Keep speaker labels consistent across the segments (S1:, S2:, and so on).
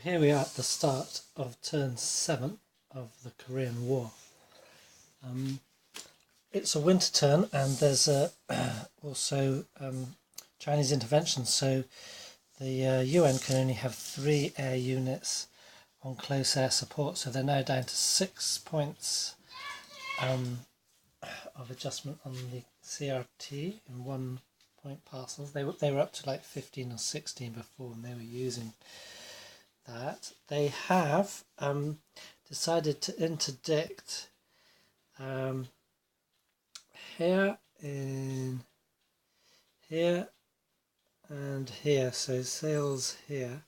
S1: Here we are at the start of turn 7 of the Korean War. It's a winter turn and there's also Chinese intervention, so the UN can only have 3 air units on close air support, so they're now down to 6 points of adjustment on the CRT in 1 point parcels. They were up to like 15 or 16 before, and they were using that. They have decided to interdict here, in here and here, so sails here.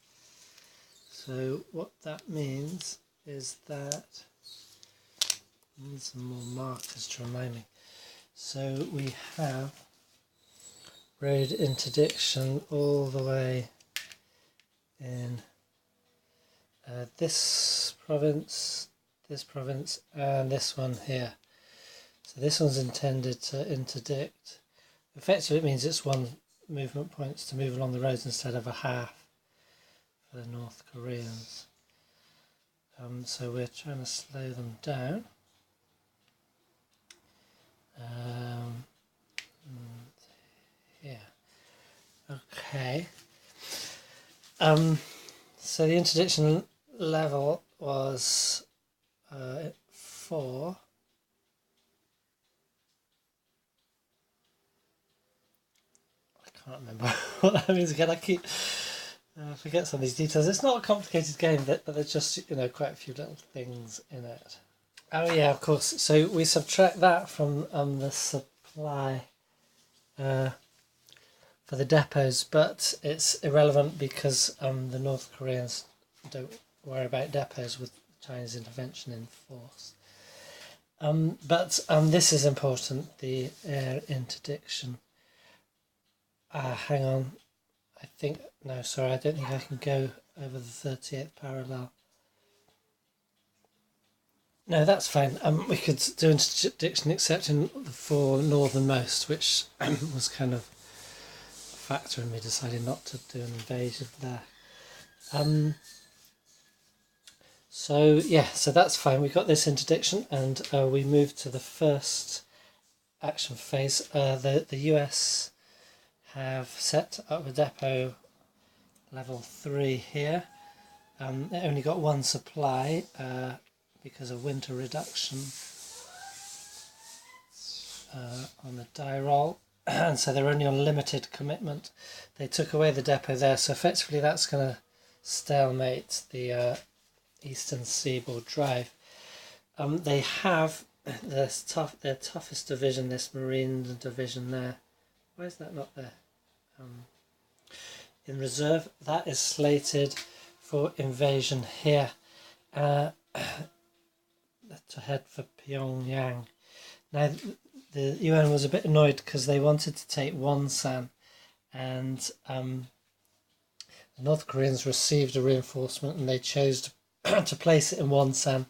S1: So what that means is that I need some more markers to remind me. So we have road interdiction all the way in this province, and this one here. So this one's intended to interdict. Effectively it means it's 1 movement points to move along the roads instead of a half for the North Koreans. So we're trying to slow them down. Here. Okay. So the interdiction level was 4. I can't remember what that means again. I keep forget some of these details. It's not a complicated game, but there's just quite a few little things in it. Oh yeah, of course. So we subtract that from the supply for the depots, but it's irrelevant because the North Koreans don't worry about depots with Chinese intervention in force. But this is important, the air interdiction. Hang on. I don't think I can go over the 38th parallel. No, that's fine. We could do interdiction except for northernmost, which was kind of a factor in me deciding not to do an invasion there. So that's fine. We got this interdiction, and we move to the first action phase. The US have set up a depot level 3 here. It only got 1 supply because of winter reduction on the die roll, and so they're only on limited commitment. They took away the depot there, so effectively that's going to stalemate the Eastern Seaboard Drive. They have their toughest division, this Marine division there. Why is that not there? In reserve, that is slated for invasion here to head for Pyongyang. Now the UN was a bit annoyed because they wanted to take Wonsan, and the North Koreans received a reinforcement and they chose to place it in Wonsan.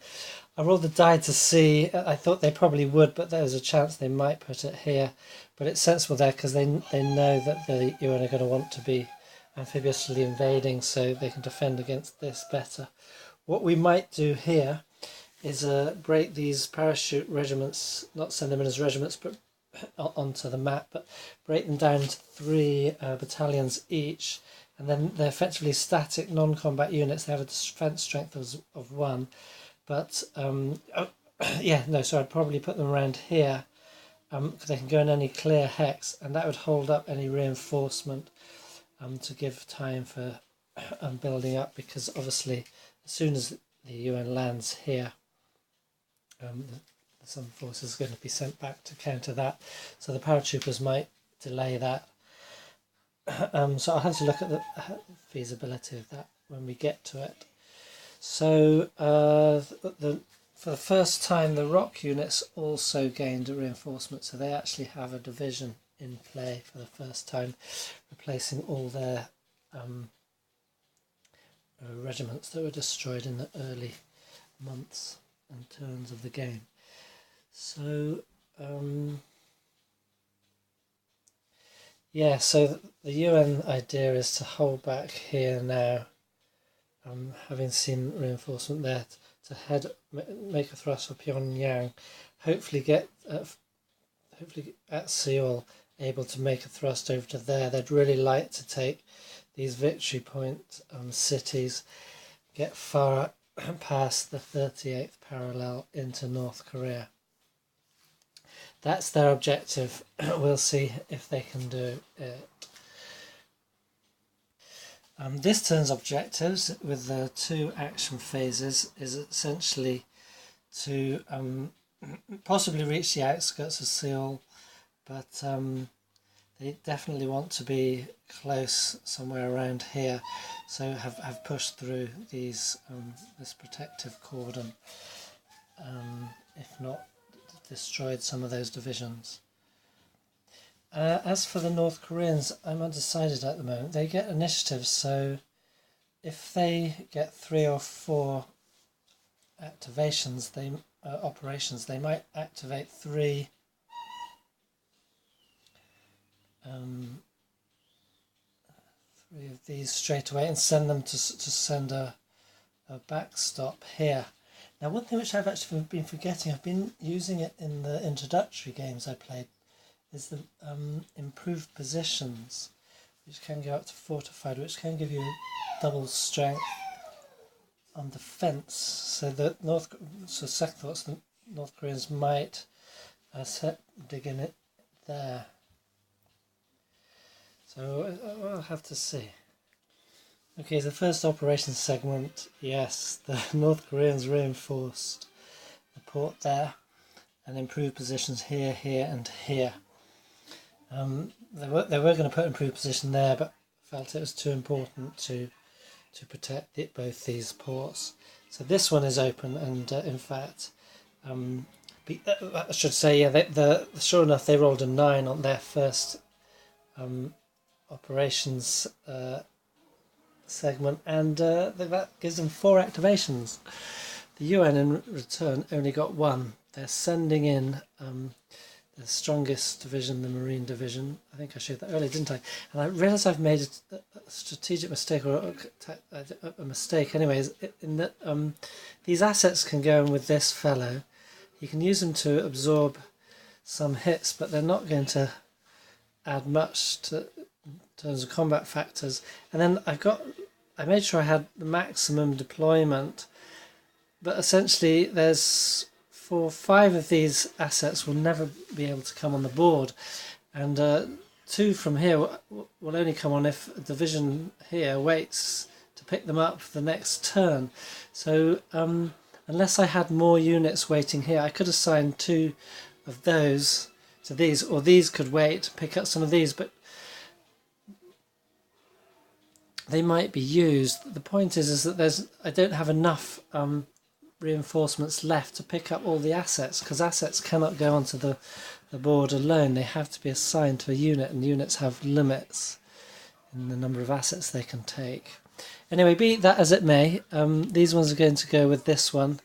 S1: I rolled the die to see. I thought they probably would, but there was a chance they might put it here. But it's sensible there because they know that the UN are going to want to be amphibiously invading, so they can defend against this better. What we might do here is break these parachute regiments, not send them in as regiments, but onto the map, but break them down to 3 battalions each, and then they're effectively static non-combat units. They have a defense strength of 1, but I'd probably put them around here because they can go in any clear hex, and that would hold up any reinforcement to give time for building up, because obviously as soon as the UN lands here, some forces are going to be sent back to counter that, so the paratroopers might delay that. So I'll have to look at the feasibility of that when we get to it. So for the first time, the ROC units also gained a reinforcement, so they actually have a division in play for the first time, replacing all their regiments that were destroyed in the early months and turns of the game. So so the UN idea is to hold back here now having seen reinforcement there, to make a thrust for Pyongyang, hopefully at Seoul able to make a thrust over to there. They'd really like to take these victory point cities, get far past the 38th parallel into North Korea. That's their objective. We'll see if they can do it. This turn's objectives with the 2 action phases is essentially to possibly reach the outskirts of Seoul, but they definitely want to be close somewhere around here, so have pushed through these this protective cordon, if not destroyed some of those divisions. As for the North Koreans, I'm undecided at the moment. They get initiatives, so if they get 3 or 4 activations, operations, they might activate 3 of these straight away and send them to send a backstop here. Now, one thing which I've actually been forgetting, I've been using it in the introductory games I played, is the improved positions, which can go up to fortified, which can give you double strength on defence. So second thoughts, the North Koreans might dig in it there. So I'll have to see. Okay, the first operation segment, yes, the North Koreans reinforced the port there and improved positions here, here and here. They were going to put improved position there, but felt it was too important to protect both these ports. So this one is open, and in fact, I should say, yeah, sure enough, they rolled a 9 on their first operations segment, and that gives them 4 activations. The UN in return only got 1. They're sending in the strongest division, the Marine Division. I think I showed that earlier, didn't I? And I realise I've made a strategic mistake, or a mistake anyways, in that these assets can go in with this fellow. You can use them to absorb some hits, but they're not going to add much in terms of combat factors. And then I made sure I had the maximum deployment, but essentially there's 5 of these assets will never be able to come on the board, and 2 from here will only come on if a division here waits to pick them up for the next turn. So unless I had more units waiting here, I could assign 2 of those to these, or these could wait, pick up some of these, but they might be used. The point is that I don't have enough reinforcements left to pick up all the assets, because assets cannot go onto the board alone. They have to be assigned to a unit, and units have limits in the number of assets they can take. Anyway, be that as it may, these ones are going to go with this one,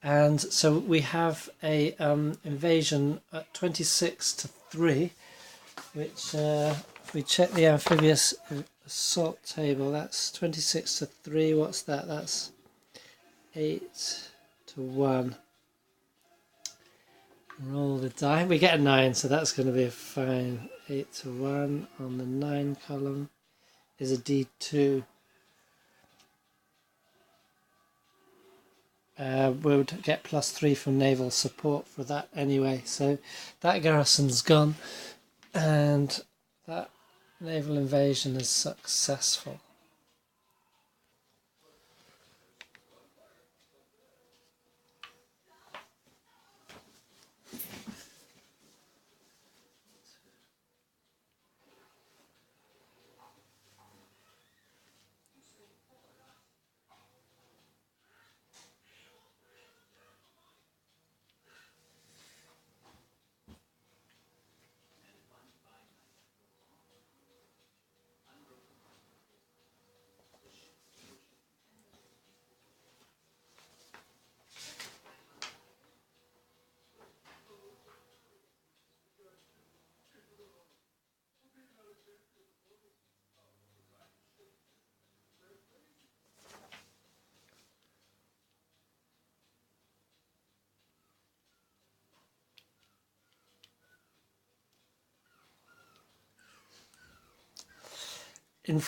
S1: and so we have a invasion at 26-3, which if we check the amphibious assault table, that's 26-3. What's that? That's 8-1. Roll the die. We get a 9, so that's going to be fine. 8-1 on the 9 column is a D2. We would get +3 from naval support for that anyway. So that garrison's gone, and that naval invasion is successful.